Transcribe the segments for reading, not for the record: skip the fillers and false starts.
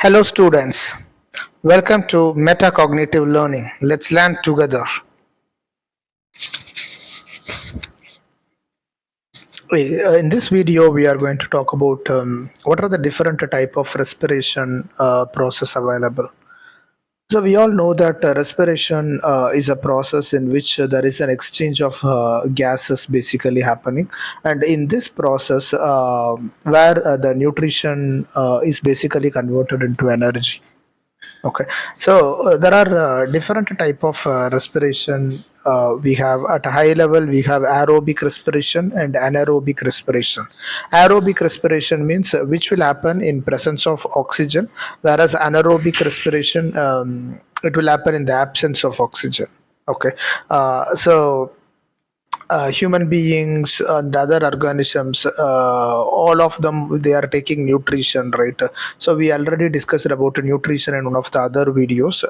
Hello, students. Welcome to Metacognitive Learning. Let's learn together. In this video, we are going to talk about what are the different type of respiration process available. So we all know that respiration is a process in which there is an exchange of gases basically happening, and in this process, where the nutrition is basically converted into energy. Okay, so there are different type of respiration. We have at a high level we have aerobic respiration and anaerobic respiration. Aerobic respiration means which will happen in presence of oxygen, whereas anaerobic respiration it will happen in the absence of oxygen. Okay, so human beings and other organisms, all of them, they are taking nutrition, right? So we already discussed about nutrition in one of the other videos.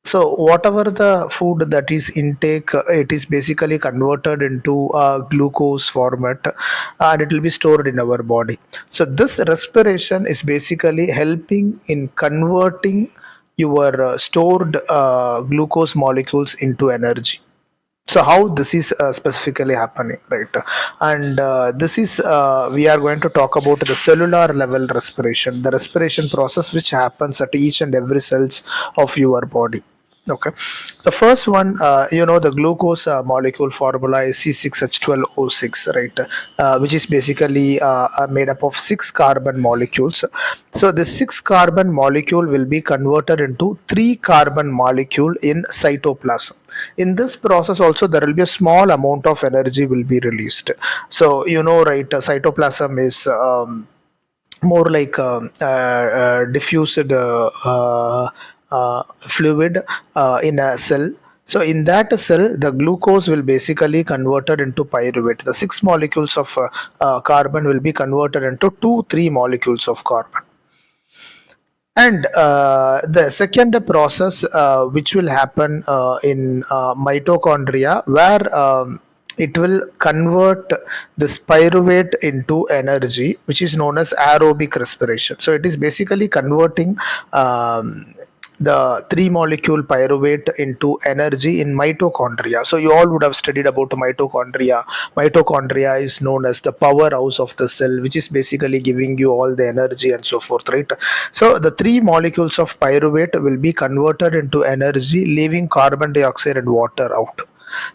So whatever the food that is intake, it is basically converted into glucose format, and it will be stored in our body. So this respiration is basically helping in converting your stored glucose molecules into energy. So how this is specifically happening, right? And this is we are going to talk about the cellular level respiration, the respiration process which happens at each and every cells of your body. Okay, the first one, the glucose molecule formula is C6H12O6, right? Which is basically made up of 6 carbon molecules. So the 6 carbon molecule will be converted into 3 carbon molecule in cytoplasm. In this process also there will be a small amount of energy will be released. So right, cytoplasm is more like diffused fluid in a cell. So in that cell, the glucose will basically converted into pyruvate. The 6 molecules of carbon will be converted into 3 molecules of carbon. And the second process which will happen in mitochondria, where it will convert this pyruvate into energy, which is known as aerobic respiration. So it is basically converting the 3 molecule pyruvate into energy in mitochondria. So you all would have studied about mitochondria. Mitochondria is known as the powerhouse of the cell, which is basically giving you all the energy and so forth, right? So the 3 molecules of pyruvate will be converted into energy, leaving carbon dioxide and water out.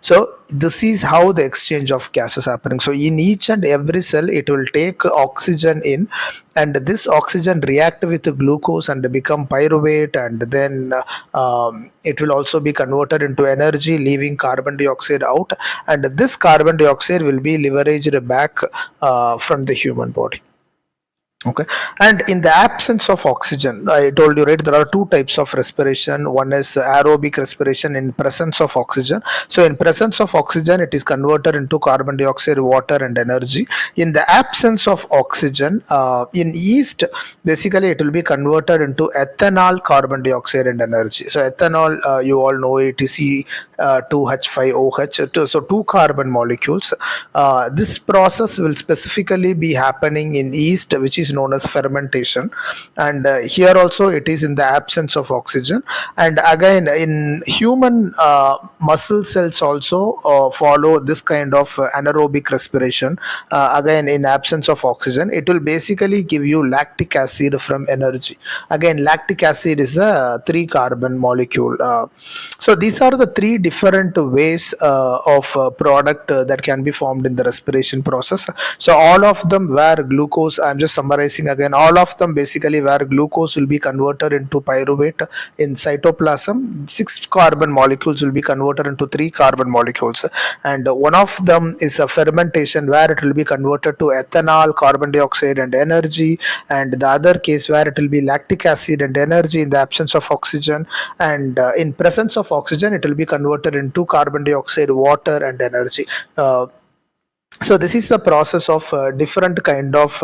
So this is how the exchange of gas is happening. So in each and every cell, it will take oxygen in, and this oxygen react with the glucose and become pyruvate, and then it will also be converted into energy, leaving carbon dioxide out, and this carbon dioxide will be leveraged back from the human body. Okay, and in the absence of oxygen, I told you, right, there are 2 types of respiration. One is aerobic respiration in presence of oxygen. So in presence of oxygen, it is converted into carbon dioxide, water and energy. In the absence of oxygen, in yeast, basically it will be converted into ethanol, carbon dioxide and energy. So ethanol, you all know it is C2H5OH, so 2 carbon molecules. This process will specifically be happening in yeast, which is known as fermentation, and here also it is in the absence of oxygen. And again, in human muscle cells also follow this kind of anaerobic respiration. Again, in absence of oxygen, it will basically give you lactic acid from energy. Again, lactic acid is a 3 carbon molecule. So these are the 3 different ways of product that can be formed in the respiration process. So all of them where glucose, I'm just summarizing again, all of them basically where glucose will be converted into pyruvate in cytoplasm, 6 carbon molecules will be converted into 3 carbon molecules, and one of them is a fermentation where it will be converted to ethanol, carbon dioxide and energy, and the other case where it will be lactic acid and energy in the absence of oxygen, and in presence of oxygen it will be converted into carbon dioxide, water and energy. So this is the process of different kind of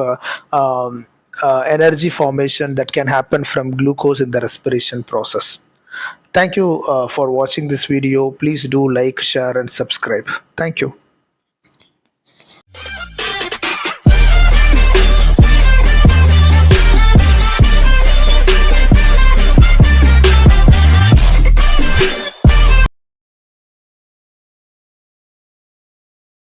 energy formation that can happen from glucose in the respiration process. Thank you for watching this video. Please do like, share and subscribe. Thank you.